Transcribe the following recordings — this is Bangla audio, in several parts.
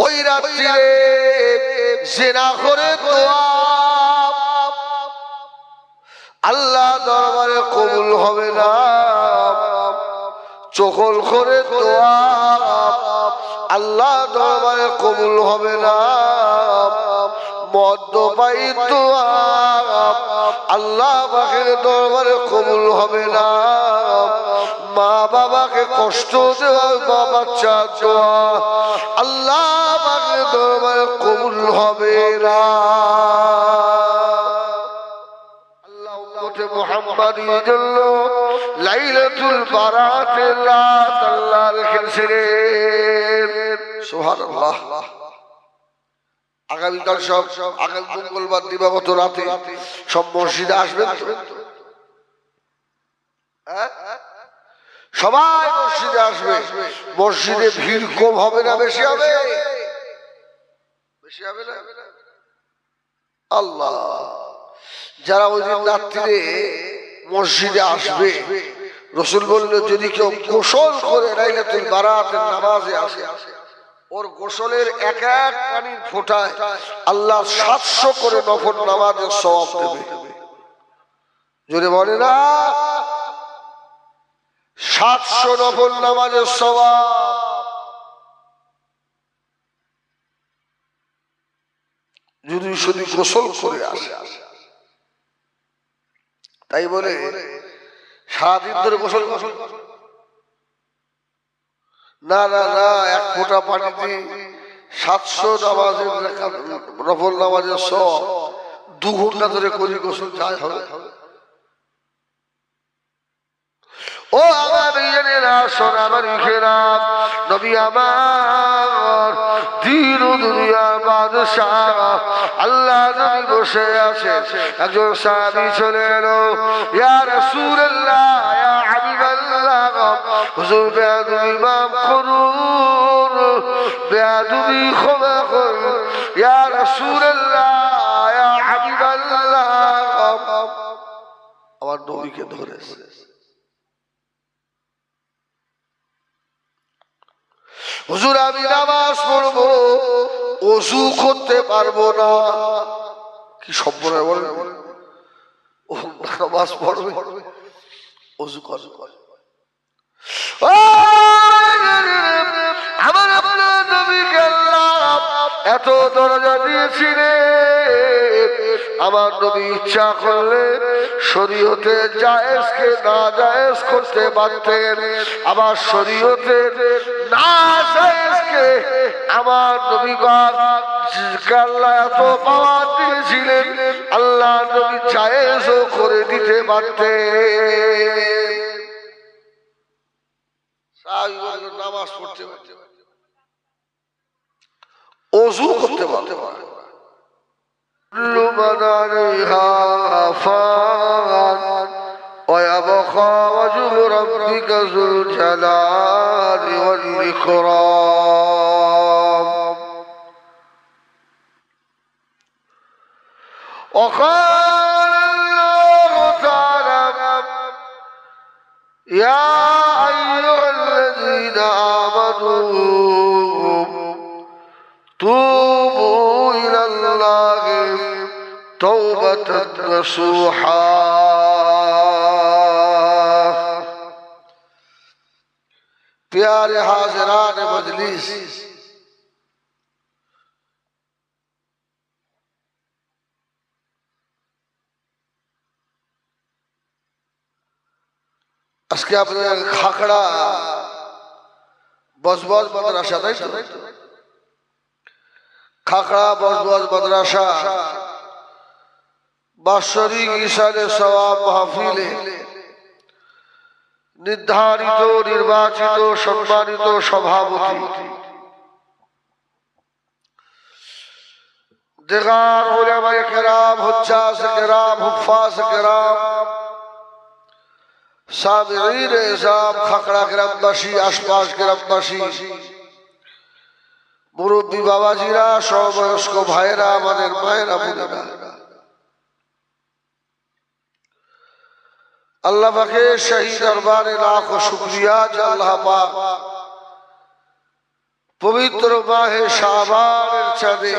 ওই রাত্রে জিনা করে দোয়া আল্লাহ দরবারে কবুল হবে না। চকল করে দোয়া আল্লাহ দরবারে কবুল হবে না। মদ্যপায়ী দোয়া আল্লাহ পাকের দরবারে কবুল হবে না। মা বাবাকে কষ্ট দেওয়া মা বাচ্চার দোয়া আল্লাহ পাকের দরবারে কবুল হবে না। মুহাম্মাদীর জন্য লাইলাতুল বারাতের রাত আল্লাহ রেখেছিলেন। সুবহানাল্লাহ। আগামীকাল সব আগামী মঙ্গলবার দিবাগত রাতে সব মসজিদে আসবেন তো? সবাই মসজিদে আসবে। মসজিদে ভিড় কম হবে না বেশি হবে? বেশি হবে না? আল্লাহ, যারা ওই দিন রাত্রিরে মসজিদে আসবে, রাসূল বললেন যদি কেউ গোসল করে লাইলাতুল বারাতের নামাজে আসে, ওর গোসলের এক এক পানির ফোঁটায় আল্লাহ 700 করে নফল নামাজের সওয়াব দেবে। যদি বলে না 700 নফল নামাজের সওয়াব। যদি শুধু গোসল করে আসে। তাই বলে সারাদিন ধরে গোসল গোসল না না না, এক ফোঁটা পানিতে 700 নামাজের নফল নামাজের সওয়াব। 2 ঘন্টা ধরে করি গোসল যায় হবে? ও আমার বিয়েরা সোনা মানিকেরা, নবী আমার দিন ও দুনিয়ার বাদশাহ আল্লাহ নবী বসে আছে। একজন সাহাবী চলে এলো, ইয়া রাসূলুল্লাহ ইয়া হাবিবাল্লাহ, হুজুর বেয়াদবি মাফ করুন, বেয়াদবি ক্ষমা করুন, ইয়া রাসূলুল্লাহ ইয়া হাবিবাল্লাহ। আমার নবীকে ধরেছে। হুজুর আমি নামাজ পড়বো, ওযু করতে পারবো না। কি সম্পর্কে বলেন? ও নামাজ পড়বে, ওযু করবে। আমার আপনার নবীকে আল্লাহ এত দরজা দিয়েছিলেন, আমার নবী ইচ্ছা করলে শরীয়তে জায়েজকে না জায়েজ করতে পারতেন, আবার শরীয়তের না জায়েজকে আমার নবী আল্লাহ এত পাওয়ার দিয়েছিলেন, আল্লাহ নবী জায়েজও করে দিতে পারতেন। নামাজ পড়তে পারতে, ওযু করতে পারতে পারে। من عليها فان ويبقى وجه ربك ذو الجلال والإكرام. وقال الله تعالى يا أيها الذين آمنوا توبوا إلى الله توبة نصوحا. प्यारे हाज़िरान मजलिस, আজকে আপনাদের খাকড়া বজবজ মাদ্রাসা, তাই তো? খাকড়া বজবজ মাদ্রাসা বাৎসরিক ইশারে সওয়াব মাহফিলে নির্ধারিত নির্বাচিত সম্মানিত সভাপতি দিগার উলামায়ে কেরাম, হুজ্জাজ কেরাম, হুফাজ কেরাম, সামিঈন ইজাম, খাকড়া গ্রামবাসী, আশপাশ গ্রামবাসী, মুরব্বী বাবাজিরা, সমবয়স্ক ভাইয়েরা, আমাদের মায়েরা, বোনেরা, আল্লাহ পাকের শাহী দরবারে লাখো শুকরিয়া যে আল্লাহ পাক পবিত্র মাহে শাবানের চাঁদে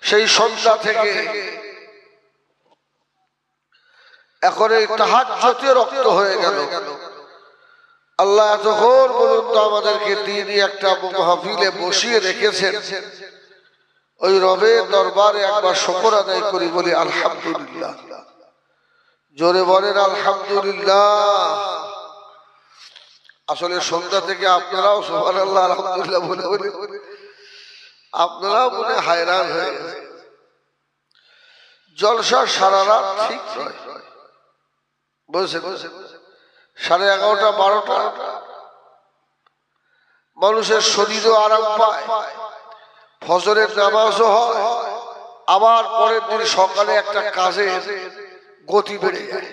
সেই সন্ধ্যা থেকে এখন এই তাহাজ্জুদে রক্ত হয়ে গেল। আল্লাহ এতক্ষণ পর্যন্ত আমাদেরকে দিনই একটা মাহফিলে বসিয়ে রেখেছেন। ওই রবের দরবারে একবার শুকর আদায় করি, বলি আলহামদুলিল্লাহ। জোরে বলেন আলহামদুলিল্লাহ। আসলে সন্ধ্যা থেকে আপনারাও সুবহানাল্লাহ আলহামদুলিল্লাহ বলে বলে আপনারাও মনে হায়রান হয়ে গেছে। জলসা সারা রাত ঠিক নয়, বুঝছেন? 11:30 12টা মানুষের শরীরও আরাম পায়, ফজরের নামাজও হয়, আবার পরের দিন সকালে একটা কাজে গতি বেড়ে যায়।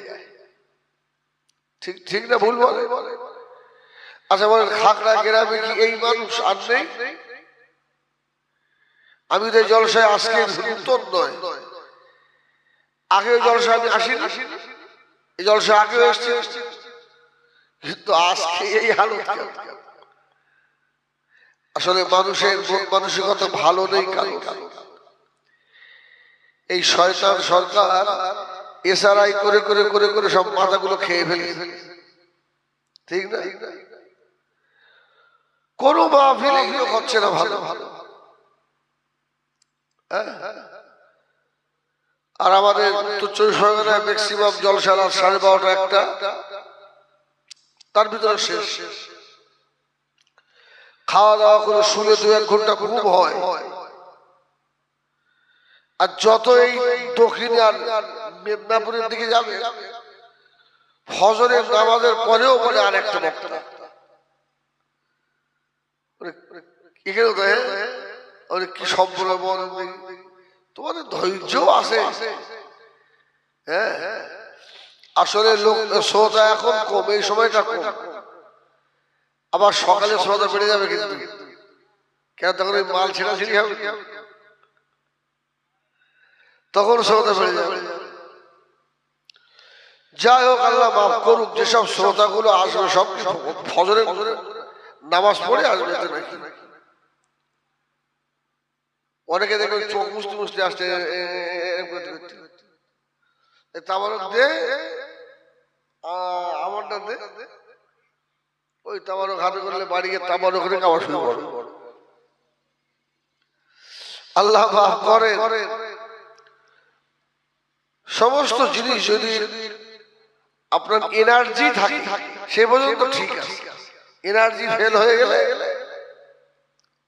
ঠিক ঠিক না ভুল বলে? আচ্ছা বলেন, খাগড়া গ্রামে কি এই মানুষ আর নেই? আমি তো জলসায় আজকে নতুন নয়, আগে জলসা আমি আসিনি, এই জলসা আগেও এসছে, কিন্তু আজকে এই হালত। আসলে মানুষের মানসিকতা ভালো নেই কারো। এই শয়তান সরকার এসআরআই করে করে করে করে সব মাথাগুলো খেয়ে ফেলে, ঠিক না? কোনো মাহফিলে এগুলো হচ্ছে না ভালো ভালো। আর আমাদের উত্তর 24 পরগনায় ম্যাক্সিমাম জলসা রাত 12:30 1টা, তার ভিতরে শেষ। খাওয়া দাওয়া করে শুলে 2-1 ঘন্টা ঘুম হয়। আর যত এই দক্ষিণে আর মেদিনীপুরের দিকে যাবে, ফজরের নামাজের পরেও বলে আর একটা বক্তা, কি সব বলে বল, তোমাদের ধৈর্য আছে? হ্যাঁ, আসলে লোক শ্রোতা এখন কম, এই সময়টা কম। আবার সকালে শ্রোতা বেড়ে যাবে, কিন্তু কেন? তখন ওই মাল ছেড়াছিড়ি হবে, তখন শ্রোতা বেড়ে যাবে। যাই হোক, আল্লাহ মাফ করুক। যেসব শ্রোতা গুলো আসবে সব ফজরে নামাজ পড়ে আসবে নাকি? অনেকে দেখবেন চোখ মুছতে মুছতে আসছে, তাবারক দে, আমারটা দে, ওই তাবারক হাতে করলে বাড়ি গিয়ে তাবারক রেখে আবার শুরু করো। আল্লাহ মাফ করে। সমস্ত জিনিস যদি আপনার এনার্জি থাকে সে পর্যন্ত ঠিক আছে, এনার্জি ফেল হয়ে গেলে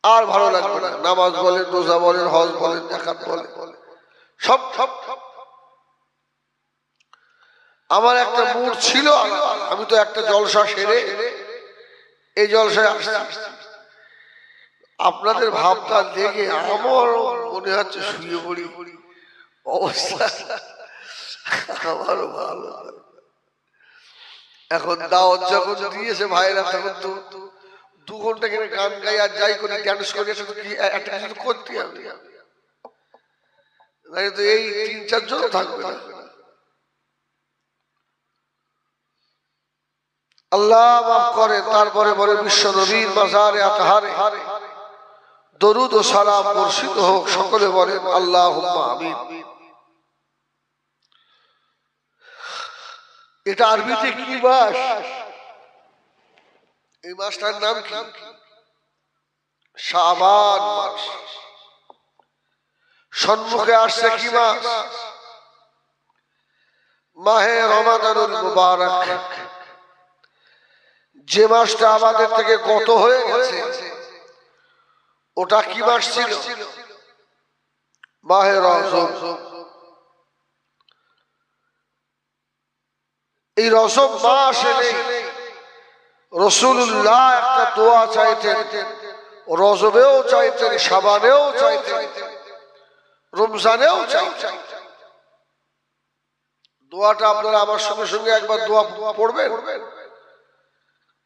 আর ভালো লাগবে না। নামাজ বলেন, রোজা বলেন, হজ বলেন, যাকাত বলেন, সব সব সব। আমার একটা মুড ছিল, আমি তো একটা জলসা সেরে এই জলসায় আসছি। আপনাদের ভাবটা দেখে আমার মনে হচ্ছে শুয়ে পড়ি, অবস্থা আমারও ভালো। এখন দাওয়াত যখন দিয়েছে ভাইরা, তখন তো 2 ঘন্টা কিনে গান গাই আর যাই করি, ডান্স করি, একটা কিছু করতে হবে। এই 3-4 জন থাকবে না। আল্লাহ মাফ করে। তারপরে বলে বিশ্ব নবীর মাজারে আতহারে দরুদ ও সালাম বর্ষিত হোক। সকলে বলেন আল্লাহুম্মা আমিন। এটা আরবিতে কি মাস? এই মাসটার নাম কি? শাবান মাস। সম্মুখে আসছে কি মাস? মাহে রমাদানুল মুবারক। যে মাসটা আমাদের থেকে গত হয়ে গেছে, ওটা কি মাস ছিল? মাহে রজব। এই রজব মাস এলে রাসূলুল্লাহ একটা দোয়া চাইতেন, রজবেও চাইতেন, শাবানেও চাইতেন, রমজানেও চাইতেন। দোয়াটা আপনারা আমার সঙ্গে সঙ্গে একবার দোয়া পড়বেন।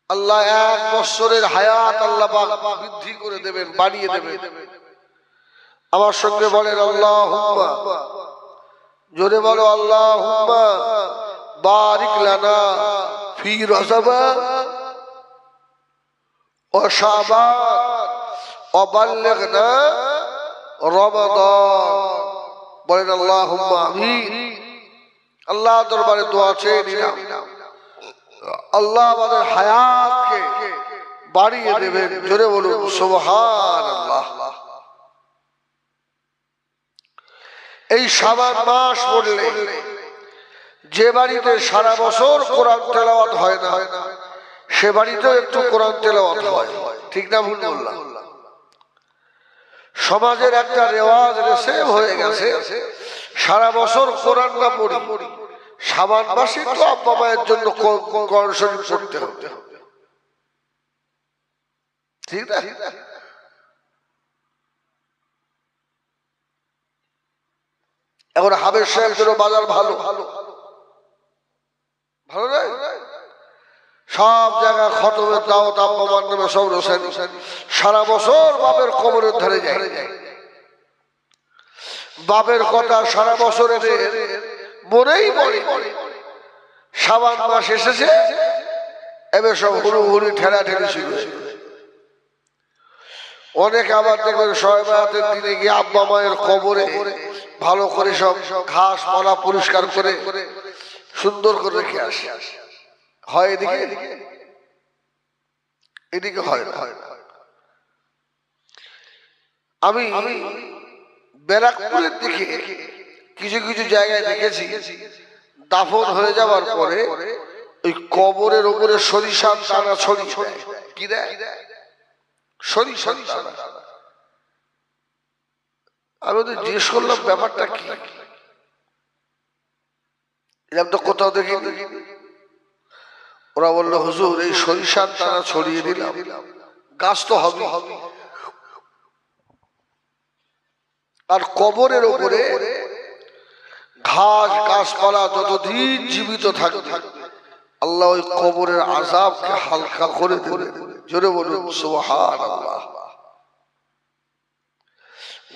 আল্লাহ 1 বছরের হায়াত আল্লাহ পাক বৃদ্ধি করে দেবেন, বাড়িয়ে দেবেন। আমার সঙ্গে বলেন আল্লাহুম্মা, জোরে বলো আল্লাহুম্মা বারিক লানা ফি রজব ও শাবান ওয়াবাল্লিগনা রমাদান। বলেন আল্লাহুম্মা আমিন। আল্লাহ দরবারে দোয়া চেয়ে নিলাম, আল্লাহ আমাদের হায়াতকে বাড়িয়ে দেবেন। জোরে বলুন সুবহানাল্লাহ। এই শাবান মাস পড়লে যে বাড়িতে সারা বছর কোরআন তেলাওয়াত হয় না, সে বাড়িতেও একটু কোরআন তেলাওয়াত হয়। ঠিক না ভুল বললাম? সমাজের একটা রেওয়াজ রেসেম হয়ে গেছে, সারা বছর কোরআন না পড়ি, শাবান মাসে তো আব্বা মায়ের জন্য কোরআন শরীফ পড়তে হবে। ঠিক না? এখন হাবের সাহেবের বাজার ভালো ভালো ভালো নয়, সব জায়গায় খতমের দাওয়াত আব্বা মার নামে সব রোশন, সারা বছর বাপের কবরের ধারে যায়। বাপের কথা সারা বছরের মনেই পড়ে। শাবান মাস এসেছে, এবার সব হুড়ুহুড়ি ঠেলা ঠেলি শুরু। অনেক আবার দেখবেন সয়বাতের দিনে গিয়ে আব্বা মায়ের কবরে ভালো করে সব ঘাস পালা পরিষ্কার করে সুন্দর করে রেখে আসে। হয় এদিকে, এদিকে হয় না। আমি ব্যারাকপুরের দিকে কিছু কিছু জায়গায় দেখেছি, দাফন হয়ে যাওয়ার পরে ওই কবরের উপরে সরিষার দানা ছড়িয়ে দেয়। কি দেয়? সরিষার দানা। আমি ওদের জিজ্ঞেস করলাম ব্যাপারটা কি, এরকম তো কোথাও দেখি। ওরা বললো হুজুর এই সরিষার দানা ছড়িয়ে দিলাম, গাছ তো হবে, আর কবরের উপরে ঘাস গাছপালা যতদিন জীবিত থাকবে আল্লাহ ওই কবরের আযাবকে হালকা করে দেবে। জোরে বলুন সুবহানাল্লাহ।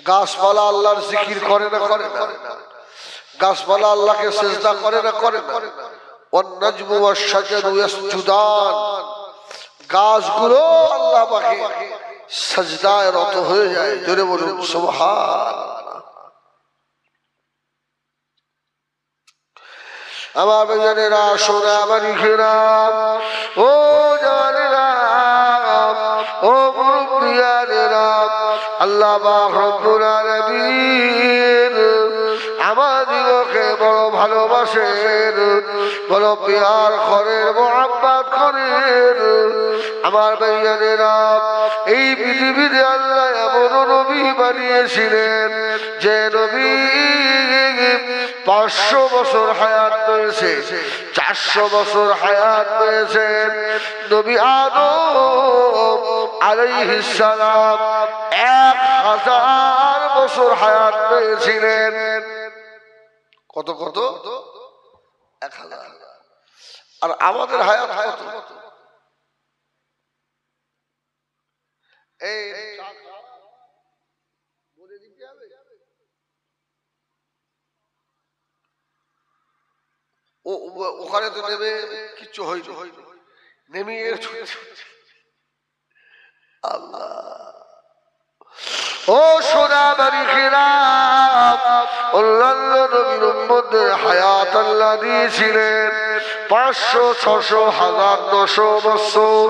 গাছপালা আল্লাহর জিকির করে না করে না? গাছপালা আল্লাহকে সিজদা করে না করে না? ওয়ান-নাজমু ওয়াশ-শাজারু ইয়াসজুদান। গাছগুলো আল্লাহ পাকে সিজদায় রত হয়ে যায়। জোরে বলুন সুবহানাল্লাহ। আমার ভাইজানেরা, সোনা মানিকেরা, ও জানেরা, ও মুরব্বিয়ানেরা, আল্লাহ পাক রব্বুল আলামিন আমাদিগকে বড় ভালোবাসেন, বড় প্যার করেন, মুহাব্বত করেন। আমার ভাইজানেরা, এই পৃথিবীতে আল্লাহ এমন নবী বানিয়েছিলেন যে নবী 500 বছর হায়াত পেয়েছে, 400 বছর হায়াত পেয়েছেন। নবী আদম আলাইহিস সালাম 1000 বছর হায়াত পেয়েছিলেন। কত কত? 1000। আর আমাদের হায়াত কত? এই বলে দিতে হবে। ওখানে তো নেমে কিচ্ছু হইল, নেমে আল্লাহ। ও সোনা মানিকেরা, অন্যান্য নবীর উম্মতদের হায়াত আল্লাহ দিয়েছিলেন 500, 600, 1000, 900 বছর।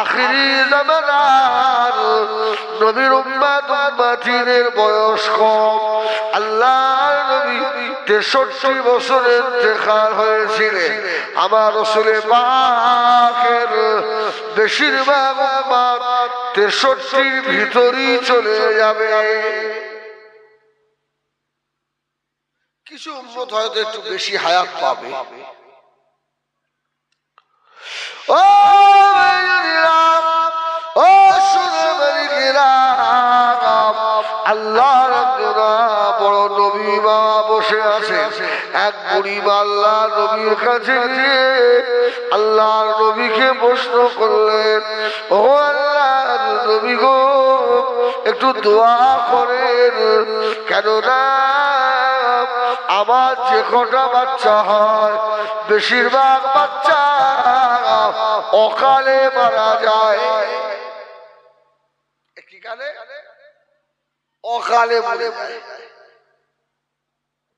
আখিরি জামানার নবীর উম্মত উম্মতিদের বয়স কম। আল্লাহর নবী 63 বছরে ইন্তেকাল হয়েছিলেন। আমার রাসূল পাকের বেশিরভাগ উম্মত 63 ভিতরই চলে যাবে। কিছু উম্মত হয়তো একটু বেশি হায়াত পাবে। ও আল্লাহর বড় নবী মা বসে আছে। এক বুড়ি মা আল্লাহর নবীর কাছে গিয়ে আল্লাহর নবীকে প্রশ্ন করলেন, ও আল্লাহর নবী গো, একটু দোয়া করেন, কেননা আমার যে কটা বাচ্চা হয় বেশিরভাগ বাচ্চা অকালে মারা যায়। কি কালে? অকালে মরে যায়।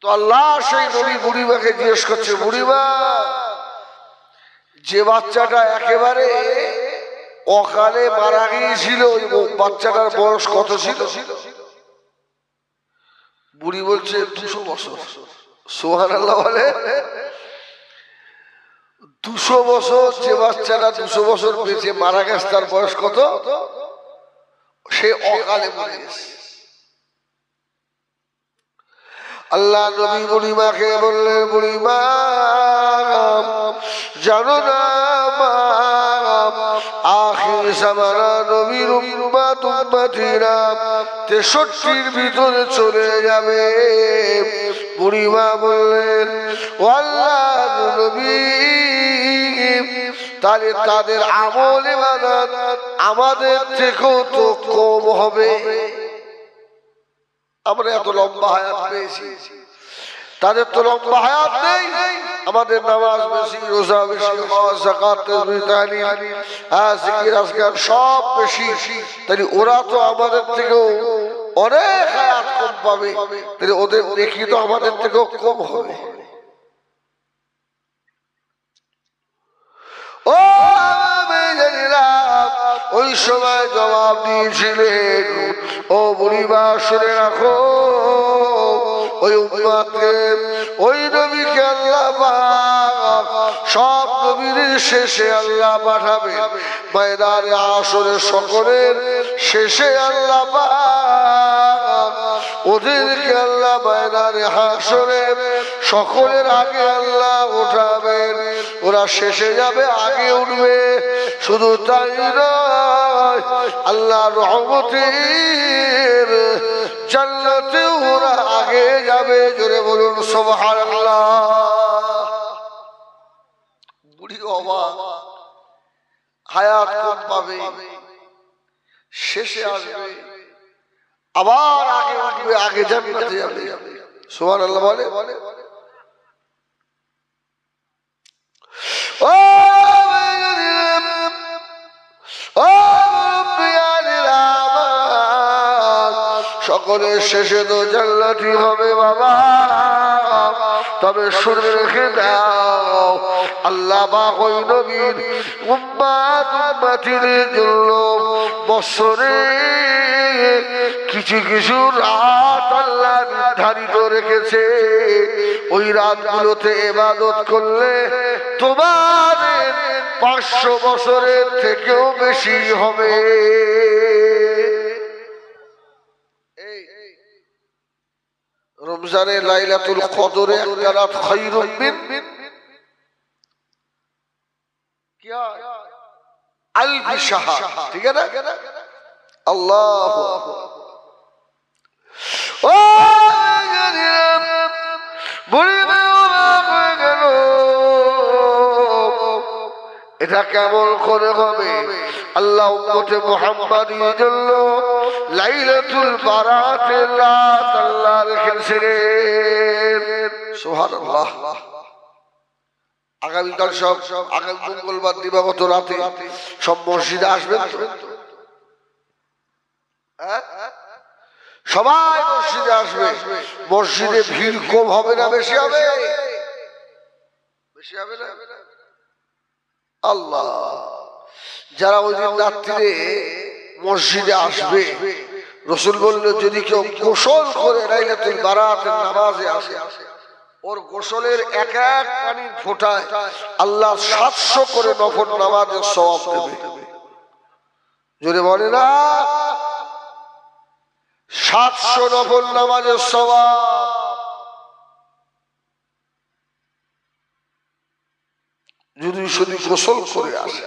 তো আল্লাহ সেই নবী বুড়িমাকে জিজ্ঞেস করছে, বুড়িমা যে বাচ্চাটা একেবারে অকালে মারা গিয়েছিল ওই বাচ্চাটার বয়স কত ছিল? বুড়ি বলছে 200 বছর। সুবহানাল্লাহ বলে 200 বছর। যে বাচ্চাটা 200 বছর বেঁচে মারা গেছে তার বয়স কত? সে অকালে মরে গেছে। আল্লাহ নবী বুড়িমাকে বললেন, বুড়িমা জানো না আখির জামানা নবীর উম্মত উম্মতিরা 63 ভিতরে চলে যাবে। বুড়িমা বললেন, ও আল্লাহর নবী তাহলে তাদের আমল ইবাদত আমাদের থেকেও তো কম হবে। আমরা এত লম্বা হায়াত পেয়েছি, তাদের তো লম্বা হায়াত নেই। আমাদের নামাজ বেশি, রোজা বেশি, হজ যাকাত তাসবিহ তাহলিল জিকির আজকার সব বেশি, তাহলে ওরা তো আমাদের থেকেও অনেক হায়াত কম পাবে, তাহলে ওদের দেখি তো আমাদের থেকেও কম হবে। ও ওই সময় জবাব দিয়েছিলেন, ও বুড়িমা শুনে রাখো, ওই উম্মতকে ওই নবীকে আল্লাহ পাক সব নবীর শেষে আল্লাহ পাঠাবে ময়দানে হাশরে, সকলের শেষে আল্লাহ পাক ওদেরকে আল্লাহ ময়দানে হাশরে সকলের আগে আল্লাহ উঠাবেন। ওরা শেষে যাবে, আগে উঠবে। শুধু তাই নয়, আল্লাহ রহমতের জান্নাতে ওরা আগে যাবে। জোরে বলুন সুবহানাল্লাহ। বুড়ি অবাক, হায়াত কম পাবে, শেষে আসবে, আবার আগে উঠবে, আগে জান্নাতে যাবে। সুবহানাল্লাহ বলে। ও সকলের শেষে তো জান্নাতি হবে বাবা, তবে শুনে রেখে দাও আল্লাহ পাক ওই নবীর উম্মত উম্মতিদের জন্য বছরে কিছু কিছু রাত আল্লাহ নির্ধারিত রেখেছে। ওই রাতগুলোতে ইবাদত করলে তোমার 500 বছরের থেকেও বেশি হবে। রমজানে লাইলাতুল কদরে একটা রাত খায়রুম মিন আলফি শাহর। ঠিক আছে না? আল্লাহু আকবার। ও এটা কেমন করে হবে? আল্লাহ উম্মতে মুহাম্মাদীর জন্য লাইলাতুল বারাতের রাত আল্লাহ রেখেছিলেন। সুবহানাল্লাহ। আগামীকাল সব আগামী মঙ্গলবার দিবাগত রাতে সব মসজিদে আসবেন তো? সবাই মসজিদে আসবে। মসজিদে ভিড় কম হবে না বেশি হবে? বেশি হবে না? আল্লাহ, যারা ওই দিন রাত্রিরে মসজিদে আসবে, রাসূল বললেন যদি কেউ গোসল করে লাইলাতুল বারাতের নামাজে আসে, ওর গোসলের এক এক পানির ফোঁটায় আল্লাহ 700 করে নফল নামাজের সওয়াব দেবে। জোরে বলে না, 700 নফল নামাজের সওয়াব। যদি শুধু গোসল করে আসে।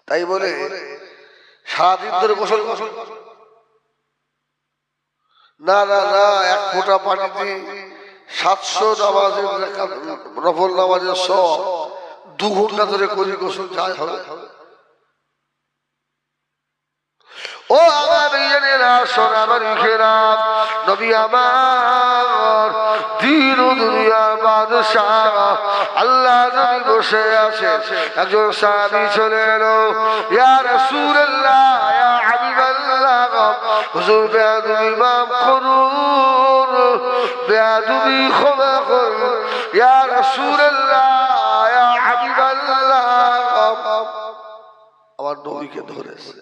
তাই বলে সারাদিন ধরে গোসল না না না, এক ফোঁটা পানিতে 700 নামাজের নফল নামাজের সওয়াব। 2 ঘন্টা ধরে করি গোসল যায় হবে? ও আমার সোনার খেরাম নবী আমার দিন ও দুনিয়ার বাদশাহ আল্লাহ নবী বসে আছে একজন সাহাবী চলে এলো ইয়া রাসূলুল্লাহ ইয়া হাবিবাল্লাহ হুজুর বেয়াদবি মাফ করুন বেয়াদবি ক্ষমা করুন ইয়া রাসূলুল্লাহ ইয়া হাবিবাল্লাহ আমার নবীকে ধরেছে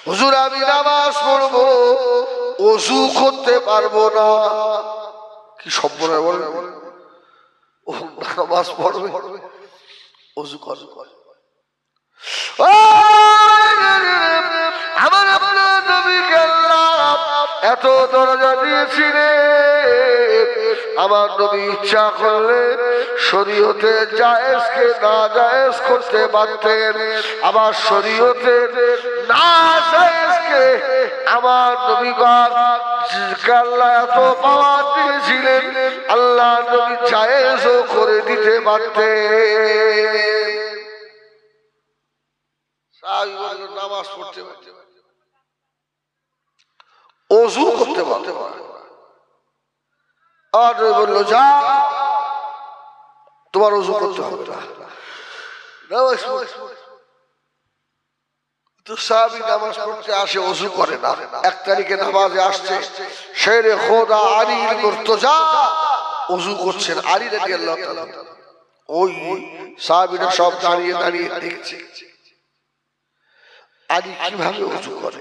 হুজুর আমি নামাজ পড়বো ওযু করতে পারবো না কি সম্পর্কে বলেন ও নামাজ পড়বে ওযু করবে আমার আপনার নবীকে আল্লাহ এত দরজা দিয়েছিলেন আমার নবী ইচ্ছা করলে শরীয়তে জায়েজকে না জায়েজ করতে পারতেন আবার শরীয়তের না জায়েজকে আমার নবী আল্লাহ এত পাওয়ার দিয়েছিলেন আল্লাহ নবী জায়েজও করে দিতে পারতেন নামাজ পড়তে ওযু করতে পারতে আর বললো যা তোমার ওযু করতে হবে না তো সাহাবী নামাজ পড়তে আসে ওযু করে না 1 তারিখে নামাজে আসছে শেরে খোদা আলী মুর্তজা ওযু করছেন আলী রাদিয়াল্লাহু তাআলা ওই সাহাবীরা সব দাঁড়িয়ে দাঁড়িয়ে দেখছে আলী কিভাবে ওযু করে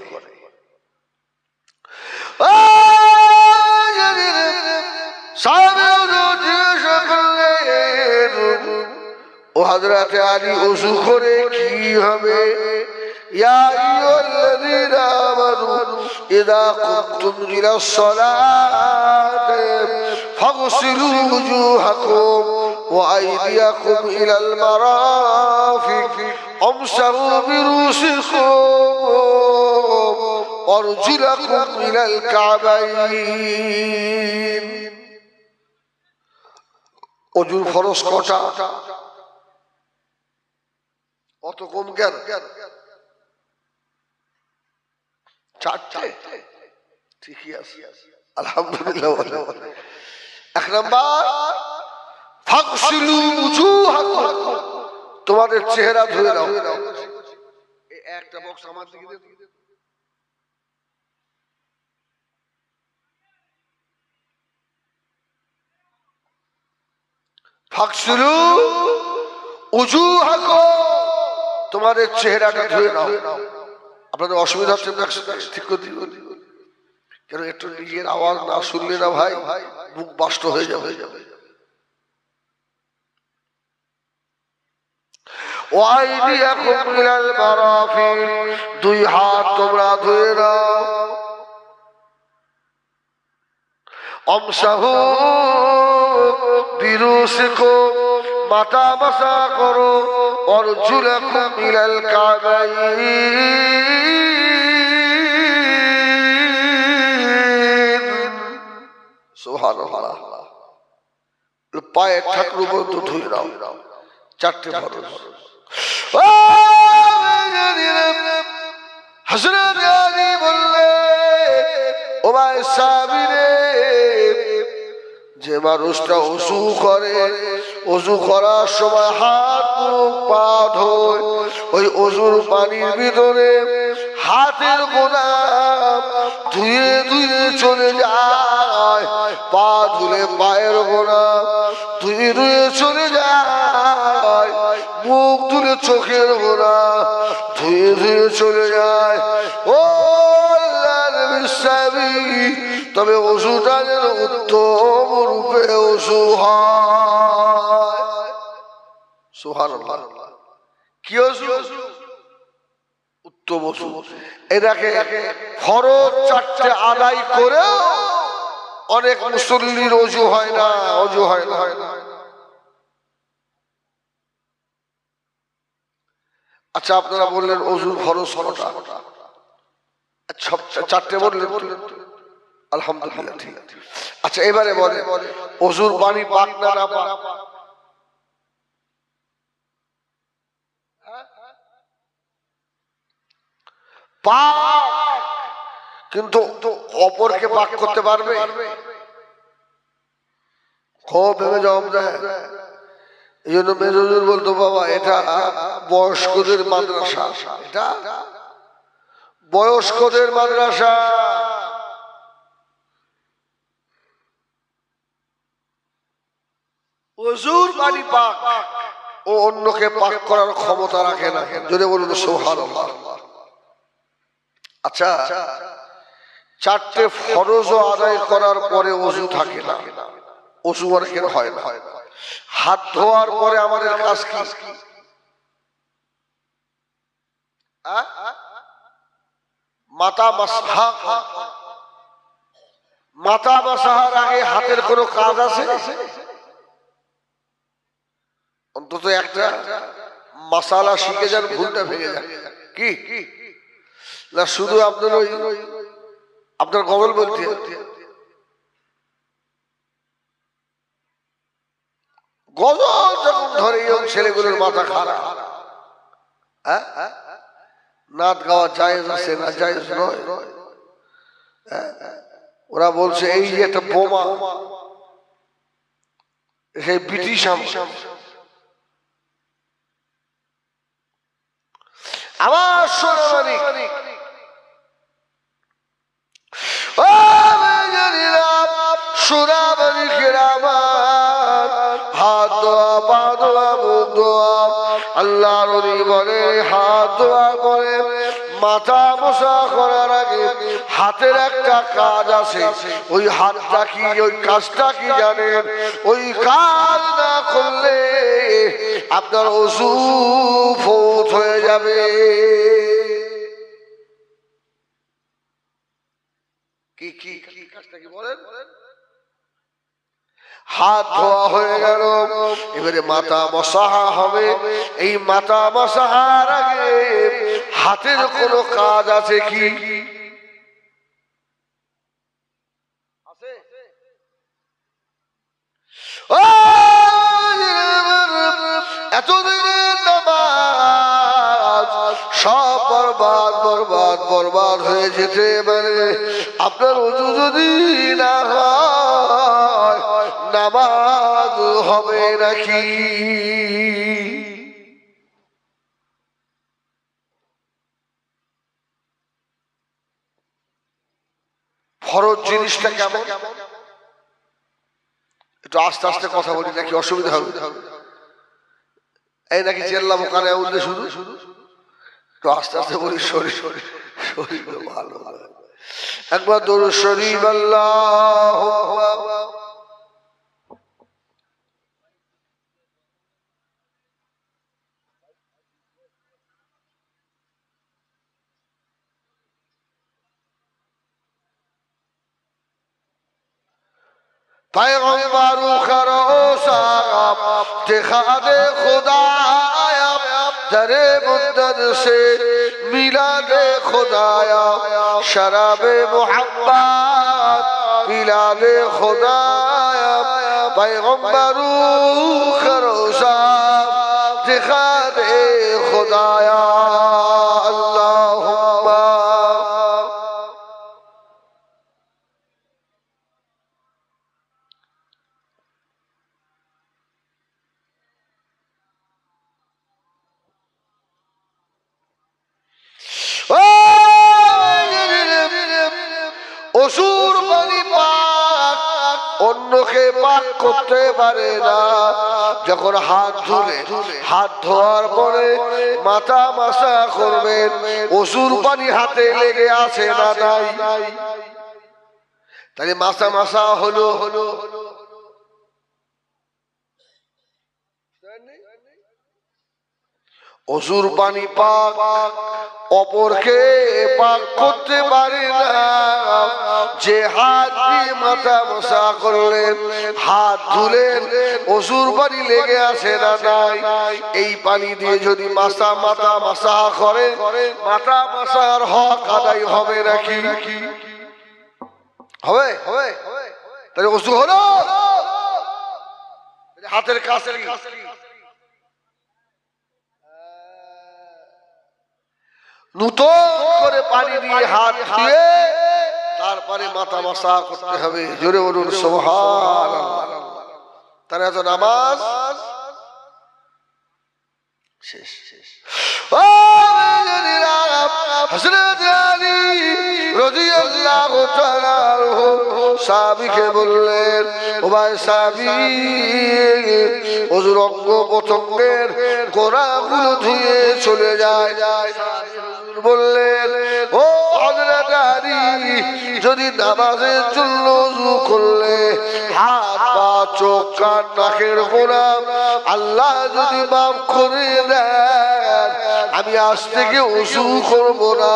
ও হযরতে আলী ওযু করে কি হবে ইয়া আইয়ুহাল্লাযীনা আমানু ইযা কুমতুম ইলাস সালাতি ফাগসিলু ওয়ুজুহাকুম ওয়া আইদিয়াকুম ইলাল মারাফিক আমসাহু বিরুসিকুম ওয়ারজুলাকুম ইলাল কাবাইন ওযুর ফরজ কটা অত কম কেন 4টে ঠিকই আছে আলহামদুলিল্লাহ 1 নাম্বার ফাগসিলু ওযুহাকুম তোমাদের চেহারা ধুয়ে নাও এই একটা বক্স আমার দিকে দে ফাগসিলু ওযুহাকুম তোমাদের চেহারাটা ধুয়ে নাও আপনাদের অসুবিধা হচ্ছে না ঠিক করে দিন কেন একটু নিজের আওয়াজ না শুনলে না ভাই মুখ বাষ্ট হয়ে যাবে ওয়াইদিয়াকুম ইলাল মারাফিক দুই হাত তোমরা ধুয়ে নাও আমসাহু বিরুসিকুম মাথা মাসা করো ওয়ারজুলাকুম ইলাল কাবাইন সুবহানাল্লাহ পায়ে ঠাকুর পর্যন্ত ধুয়ে নাও 4টে ফরজ হযরত আলী বললেন ও ভাই সাহাবীরে যে মানুষটা ওযু করে ওযু করার সময় হাত মুখ পা ধোয় ওই ওযুর পানির ভিতরে হাতের গোনা ধুয়ে ধুয়ে চলে যায় পা ধুলে পায়ের গোনা ধুয়ে ধুয়ে চলে যায় মুখ ধুলে চোখের গোনা ধুয়ে ধুয়ে চলে যায় ও আল্লাহর বিশ্বাসী তবে ওযুটা যেন উত্তম রূপে ওযু হয় সুবহানাল্লাহ কি ওযু উত্তম ওযু এটাকে ফরজ 4টে আদায় করেও অনেক মুসল্লির ওযু হয় না আচ্ছা আপনারা বললেন ওযুর ফরজ কটা আচ্ছা 4টে বললেন আলহামদুলিল্লাহ ঠিক আছে আচ্ছা এবারে বলে ওযুর পানি পাক না না পাক পাক, কিন্তু অপরকে পাক করতে পারবে? খুব ভেবে জবাব দেয়। এই জন্য মেজর বলতো, বাবা এটা বয়স্কদের মাদ্রাসা, এটা বয়স্কদের মাদ্রাসা। ওযুর পানি পাক, ও অন্যকে পাক করার ক্ষমতা রাখে না। যদি বলুন সুবহানাল্লাহ। আচ্ছা, চারটে ফরজ আদায় করার পরে ওযু থাকে না, ওযু অনেকের হয় না। হাত ধোয়ার পরে আমাদের কাজ কি? মাথা মাসহা। মাথা মাসাহার আগে হাতের কোনো কাজ আছে? অন্তত একটা মাসালা শিখে যান, ভুলটা ভেঙে যান। কি না শুধু আপনার ওই আপনার গবল বলতে গজল যখন ধরে ছেলেগুলোর মাথা খারাপ। নাচ গাওয়া জায়েজ আছে না জায়েজ নয়? ওরা বলছে এই যে একটা বোমা, সেই ব্রিটিশ আমার সোনামানিক, সোনামানিকের আমার হাত দোয়া, পা দোয়া, মুখ দোয়া, আল্লাহর ওলি বলে হাত দোয়া করে মাথা মোছা করার আগে হাতের একটা কাজ আছে। ওই হাতটা কি, ওই কাজটা কি জানেন? ওই কাজ না করলে আপনার ওযু ফৌত হয়ে যাবে। কি কি কি কাজটা কি বলেন? হাত ধোয়া হয়ে গেল, এবারে মাথা মাসাহা হবে। এই মাথা মাসাহার আগে হাতের কোনো কাজ আছে কি? এতদিনের নামাজ সব বরবাদ বরবাদ বরবাদ হয়ে যেতে পারে। আপনার ওযু যদি না হয় নামাজ হবে নাকি? ফরজ জিনিসটা কেমন? একটু আস্তে আস্তে কথা বলি, নাকি অসুবিধা হবে? এই নাকি চেল্লাম ওখানে উঠলে শুধু শুধু একটু আস্তে আস্তে বলি, শরীর শরীর ভালো। একবার দরুদ শরীফ আল্লাহুম্মা पैगंबर खरोसा देखा दे खुदाया, दरे मुद्दत से मिला दे खुदाया, शराबे मोहब्बत पिला दे खुदाया। पैगंबर खरोसा देखा दे खुदाया, अल्लाहुम्मा। ওযুর পানি পাক, অন্যকে পাক করতে পারে না। যখন হাত ধুলে, হাত ধোয়ার পরে মাথা মাসা করবেন, ওযুর পানি হাতে লেগে আছে না নাই? তাহলে মাসা মাসা হলো হলো ওযুর পানি পাক, অপরকে পাক করতে পারে না। যে হাত দিয়ে মাথা মাসা করলেন, হাত ধুলেন, ওযুর পানি লেগে আছে না নাই? এই পানি দিয়ে যদি মাথা মাসা করে, মাথা মাসার হক আদায় হবে নাকি? হবে হবে। তাহলে ওযু হলো, হাতের কাছে নূতন করে পানি পানি দিয়ে হাত ধুয়ে তারপরে মাথা মাসা করতে হবে। জোরে বলুন সুবহানাল্লাহ। তার এত নামাজ শেষ। হযরত আলী রাদিয়াল্লাহু তাআলা সাহাবীকে বললেন, ও ভাই সাহাবী, ওযুর অঙ্গ প্রত্যঙ্গের গোড়াগুলো ধুয়ে চলে যায়। বললেন, ও হযরত আলী, যদি নামাজের জন্য ওযু করলে হাত পা চোখ কান নাকের গোড়া আল্লাহ যদি মাফ করে দেন, আমি আজ থেকে ওযু করব না,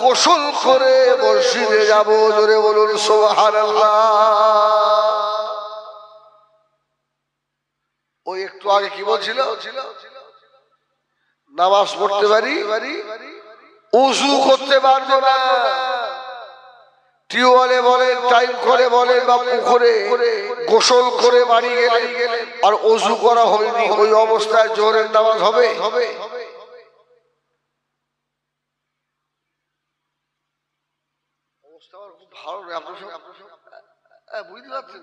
গোসল করে মসজিদে যাব। জোরে বলুন সুবহানাল্লাহ। ওই একটু আগে কি বলছিল? নামাজ পড়তে পারি, ওযু করতে পারবো না। টিউবওয়েলে বলেন, টাইম করে বলেন, বা পুকুরে গোসল করে বাড়ি গেলে আর ওযু করা হয়নি, ওই অবস্থায় জোহরের নামাজ হবে? অবস্থা আমার খুব ভালো নয়, আপনার বুঝতে পারছেন?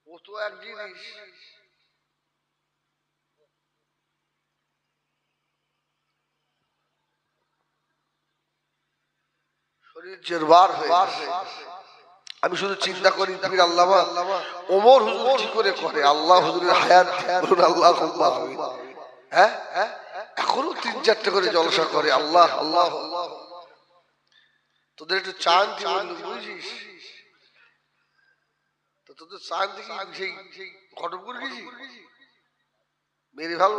ও তো এক জিনিস, শরীর জেরবার হয়ে। আমি শুধু চিন্তা করি পীর আল্লামা ওমর হুজুর কি করে করে। আল্লাহ হুজুরের হায়াত বলুন আল্লাহুম্মা আমিন। হ্যাঁ, এখনো 3-4টা করে জলসা করে। আল্লাহ আল্লাহ। তোদের একটু চান বুঝিস তো, তোদের চান দেখি সেই ঘটকপুর গেছি মেরে ভালো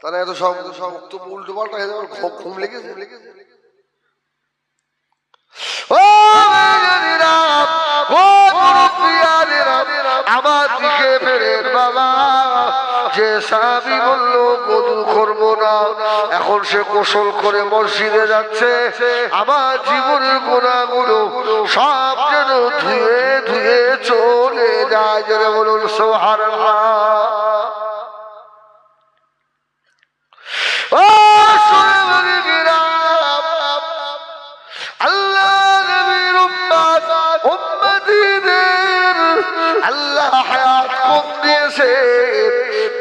তারা এত সব উল্টো পাল্টা হয়ে যাবে, ঘুম লেগেছে। আমার দিকে ফেরেন বাবা, যে সাহাবী বললো ওযু করব না, এখন সে গোসল করে মসজিদে যাচ্ছে। আমার জীবনের গুনাহগুলো সব যেন ধুয়ে ধুয়ে চলে যায়। যারা বলুন সুবহানাল্লাহ।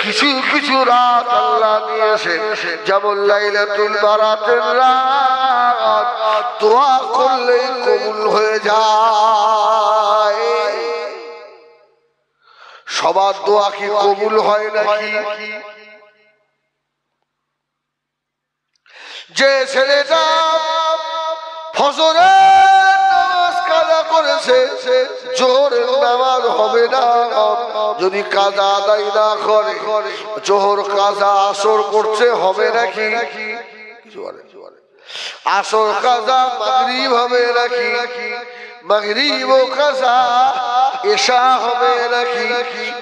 কিছু কিছু রাত আল্লাহ দিয়েছেন, যেমন লাইলাতুল বারাতের রাত, দোয়া করলেই কবুল হয়ে যায়। সবার দোয়া কি কবুল হয় নাকি? যে ছেলেটা ফজরের নামাজ কাজা করেছে, জোহরের নামাজ হবে না যদি কাজা আদায় না করে। জোহর কাজা আসর করছে হবে নাকি? আসর কাজা মাগরিব হবে নাকি? মাগরিব ও কাজা এশা হবে নাকি?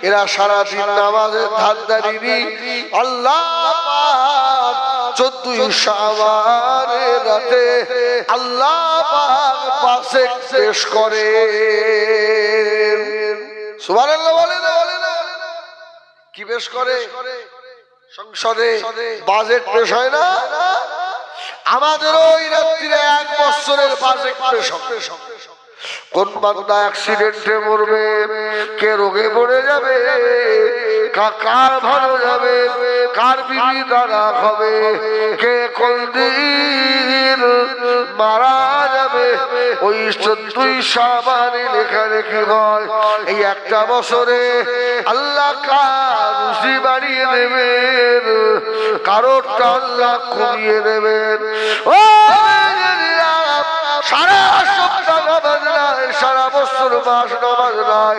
এরা সারাদিন নামাজের ধান্দারিনি। আল্লাহ 14 শাবানের রাতে আল্লাহ পাক পাশে পেশ করে। সুবহানাল্লাহ বলে না? কি পেশ করে? সংসদে বাজেট পেশ হয় না? আমাদের ওই রাত্রিরে 1 বছরের বাজেট পেশ হবে। কোন বান্দা অ্যাক্সিডেন্টে মরবে, কে রোগে পড়ে যাবে, কার ভালো যাবে, কার বিবি দ্বারা হবে, কে কোনদিন মারা যাবে, ওই 14 শাবানে লেখালেখি হয়। এই একটা বছরে আল্লাহ কার রুজি বাড়িয়ে দেবেন, কারোরটা আল্লাহ কমিয়ে দেবেন। ও সারা সপ্তাহ নামাজ নাই, সারা বছর মাস নামাজ নাই,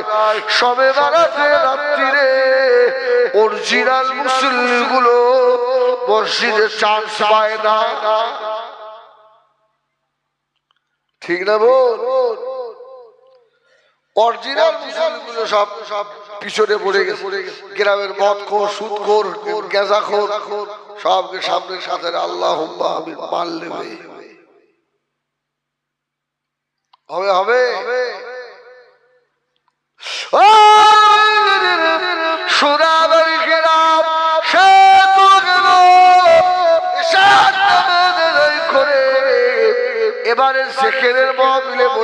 সবে বারাতে রাত্রিরে অরিজিনাল মুসল্লিগুলো মসজিদে চান্স পায় না। ঠিক না বল? অরিজিনাল মুসল্লিগুলো সব পিছনে পড়ে গেছে। গ্রামের মদখোর, সুদখোর, গেঁজাখোর সবকে সামনের সাথে আল্লাহুম্মা আমিন মারলে হবে।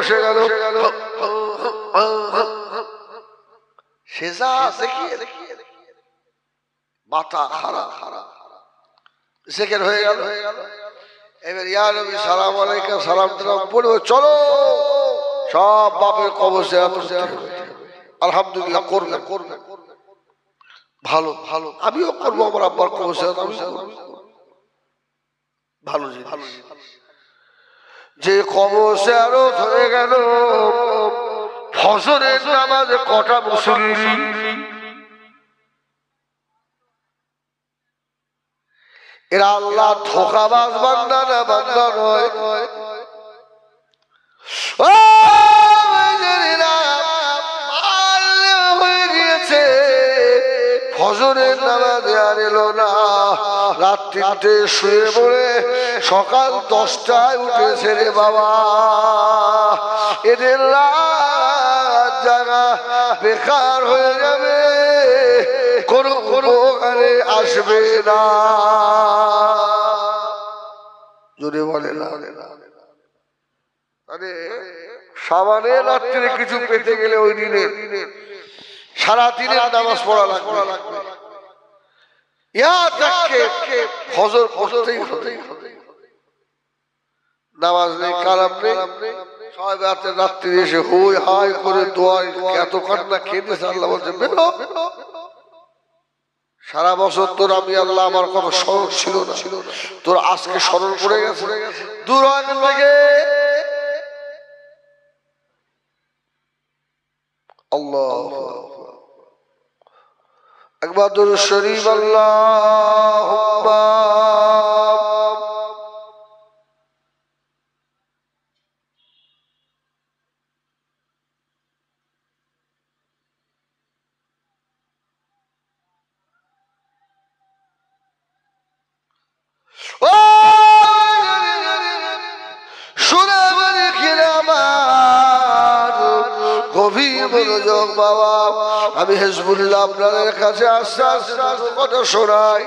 বসে গেল সেজা মাথা খারাপ সেকেন্ড হয়ে গেল এবার ইয়া নবী সালাম আলাইকুম সালাম টালাম পড়বে চলো সব বাপের কবর জিয়ারত করতে হবে আলহামদুলিল্লাহ করবে ভালো ভালো আমিও করবো আমার আব্বার কবর জিয়ারত আমি ভালো যে কবর জিয়ারত হয়ে গেল ফজরের নামাজে কটা মুসল্লি এরা আল্লাহ ধোঁকাবাজ বান্দা না বান্দা নয় হয়ে গিয়েছে ফজরের নামাজে আর এলো না রাত 3টে শুয়ে পড়ে সকাল 10টায় উঠেছে রে বাবা এদের রাত জাগা বেকার হয়ে যাবে কোনো উপকারে আসবে না যদি বলে না আরে সামানে রাত্রে কিছু পেতে গেলে ওই দিনে সারা দিনের নামাজ পড়া লাগবে ফজর পড়তেই নামাজ নেই কালাম নেই সবাই রাত্রে এসে হই হাই করে দোয়ার এত কান্না খেতেছে আল্লাহ বলছে বেরো সারা বছর তোর আমি আল্লাহ আমার কথা স্মরণ ছিল না তোর আজকে স্মরণ পড়ে গেছে দূর থেকে আল্লাহ একবার দুরূদ শরীফ আল্লাহুম্মা বাবা আমি হিজবুল্লাহ আপনাদের কাছে আস্তে আস্তে কথা শোনাই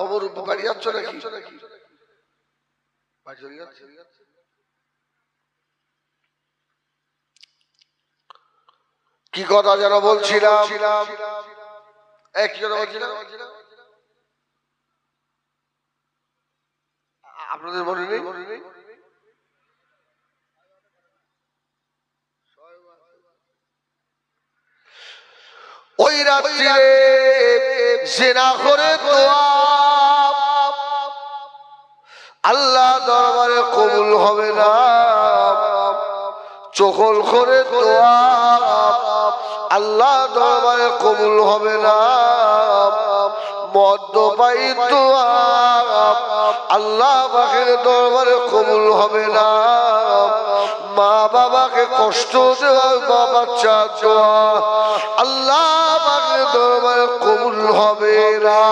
অবরূপ বাড়ি যাচ্ছ নাকি কি কথা যেন বলছিলাম আপনাদের মনে নেই ওই রাত্রে জিনা করে দোয়া আল্লাহ দরবারে কবুল হবে না চকল করে দোয়া আল্লাহ দরবারে কবুল হবে না মদ্যপায়ী দোয়া আল্লাহ পাকের দরবারে কবুল হবে না মা বাবাকে কষ্ট দেওয়া মা বাচ্চা দোয়া আল্লাহ পাকের দরবারে কবুল হবে না